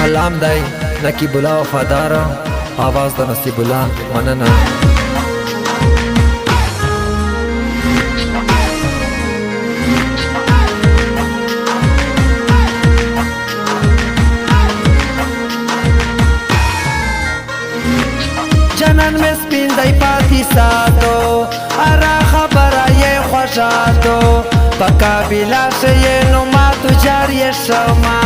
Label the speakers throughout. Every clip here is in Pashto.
Speaker 1: کلام دی نقیب الله وفادار آواز د نصیب الله مننه
Speaker 2: جنان میں سپین دی پاتی ساتو ارا خبره یې خوشاتو پکا بلا شي نو ما تو جاری شما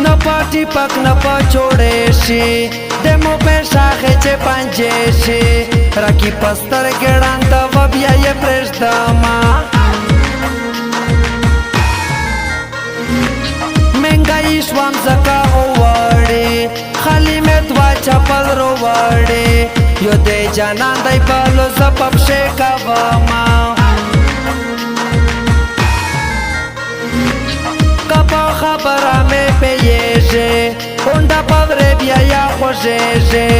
Speaker 2: نو پاتی پک نو پچوڑے شي دمو په شاخه چې پنجې شي راکی پستر ګړان د وبیا یې پرشدما منګای شوم زکا وړي خالی مې دوا چپل وروړي یو دې جانان دی بالو زپب شي کاوما کپا خبره مې پیېږي اونډه پورې بیا یا خوږېږي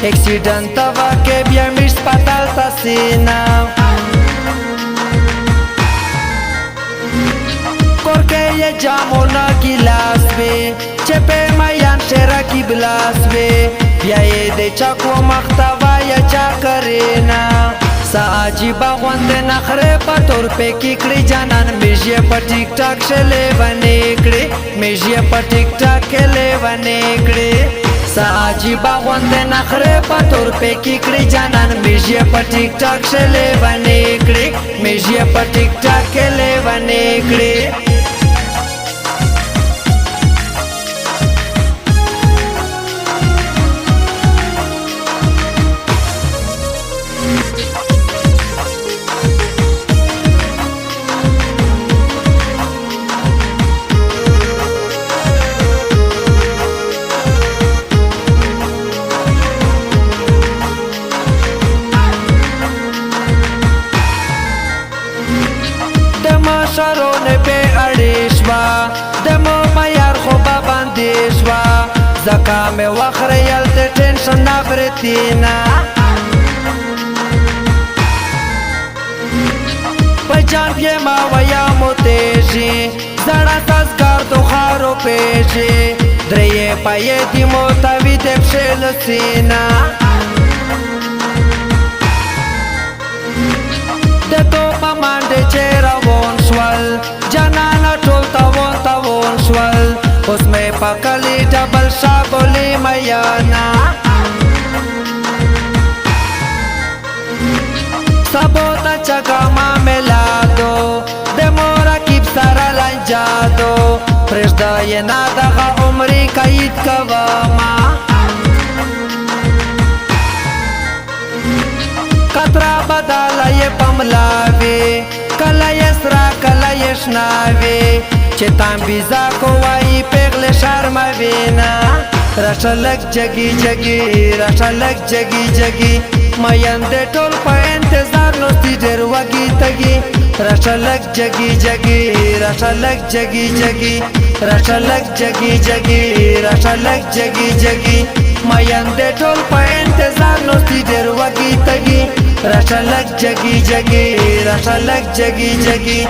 Speaker 2: اکسیډنټ واکې بیا مې سپتال تاسینا کورکې یې جامونه ګیلاس وي چې په میان شیره کې بلاس وي بیا یې د چاکو مختوا یا چا کرینا سا عجیبه غوندې نخرې په تور پې کې کړي جانان میږ یې په ټیک ټاک شلې ونې کړي میږ یې په ټیک ټاک کلې ونې کړي سا عجیبه غوندې نخرې په تور پې کې کړي جانان میږ یې په ټیک ټاک شلې ونې کړي میږ یې په ټیک ټاک کلې ونې کړي شرونه به اړیشوا دمو میار خو باندېشوا زکا مې وخریل د ټینشن نفرتینا پجان یې ما ویا موتېشي زړه تاسګار تو خارو پېشي درې پې دی موتوي د پښل سینا د تو پمانډه چیرې جانانا ټول تاون شول اوس مې پکلی ډبل شاګولې میانا سبو ته چګه معاملاتو د مرکب سره لنجاتو پرېږده یې نه دغه عمرې قید کوما قطره بدله یې پملاوي کله یې سره کله یې شناوي چې تانبیزا کوایي پیغلې شرموینا راشه لږ جګي جګي راشه لږ جګي جګي میندې ټول په انتظار نوستي ډېر وږي تږي راشه لږ جګي جګي راشه لږ جګي جګي راشه لږ جګي جګي راشه لږ جګي جګي میندې ټول په انتظار نوستي ډېر وږي تږي راشه لږ جګي جګي راشه لږ جګي جګي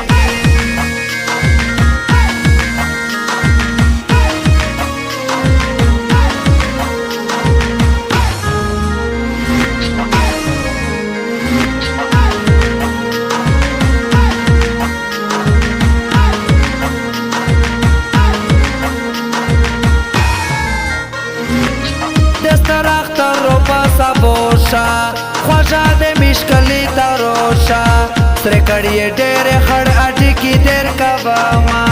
Speaker 2: خوشا د مشکلی تروشا سره کړي ډېر خړ اټي کې ډېر کاوما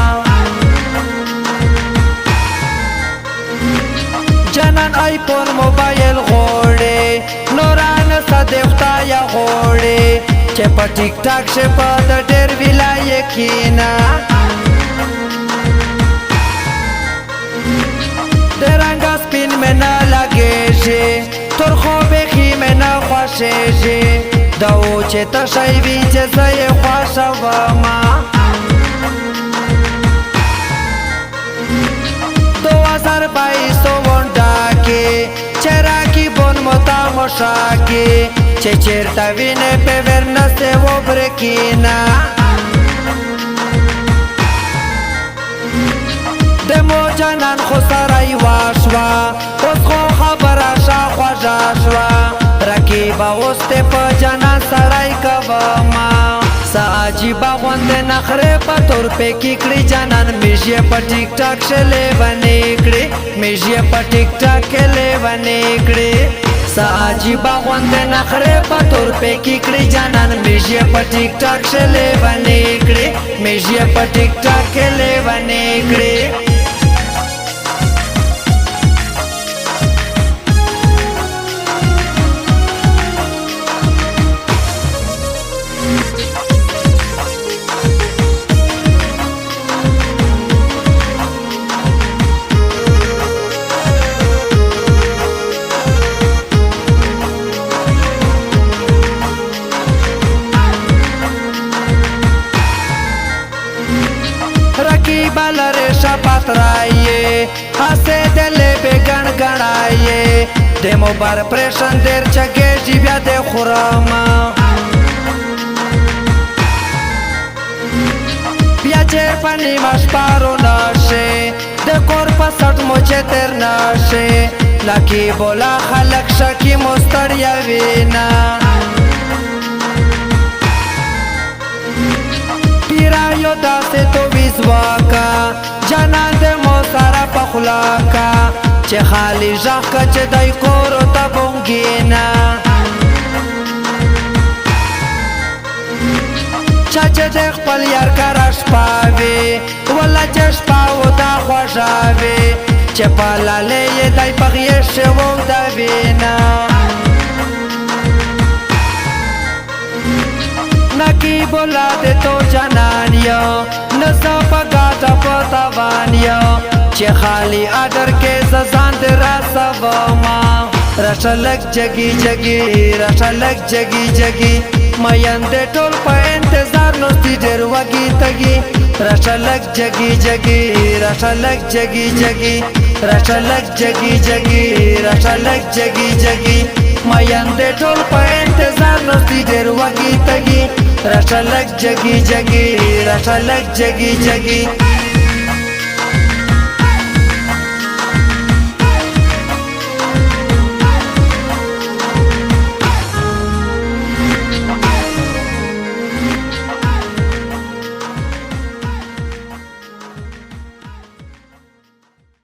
Speaker 2: جنان آیفون موبایل غوړې نوران صدقتا یا غوړې چې په ټیک ټاک شه په ډېر ویلای کینا درنګ سپین مې نه لګې شي تر خو بخی میں نا خوشیشی دو چه تشایوی چه زی خوشواما 2022 ونڈا کی چرا کی بون متا مشا کی چه چرتا وینے پہ ورنسے وہ برکینا سړی کوما عجیبه غوندې نخرې په تور پکې کړي جانان میږ یې په ټیک ټاک شلې ونې کړي میږ یې په ټیک ټاک کلې ونې کړي عجیبه غوندې نخرې په تور پکې کړي جانان میږ یې په ټیک ټاک شلې ونې کړي میږ یې په ټیک ټاک کلې ونې کړي بلر شپت رایه هسه دل به گن گنایه دمو بر پریشن در چگه جیبیا ده خورم بیا چه پنی مشپارو ناشه ده کور پسٹ موچه تر ناشه لکی بولا خلق شکی مستریا وینا یو داسې تو ویزواکا جانان د مو سره په خلاکا چې خالی ژغ که چې دی کورو ته بونګینا چا چې د خپل یار کره شپه وي وله چې شپه و دا خوږه وي چې په لالې یې دی پغې شوو د وینا نکی بولا دے تو جانانیا نزا پگاتا پتاوانیا چه خالی آدر کے ززان دے راسا وما رشلک جگی جگی رشلک جگی جگی مین دے ٹول پا انتظار نوستی دیر وگی تگی رشلک جگی جگی رشلک جگی جگی رشلک جگی جگی رشلک جگی جگی مین دے ټول په انتظار نوستی ډېر وږي تږي راشلک جګي جګي راشلک جګي جګي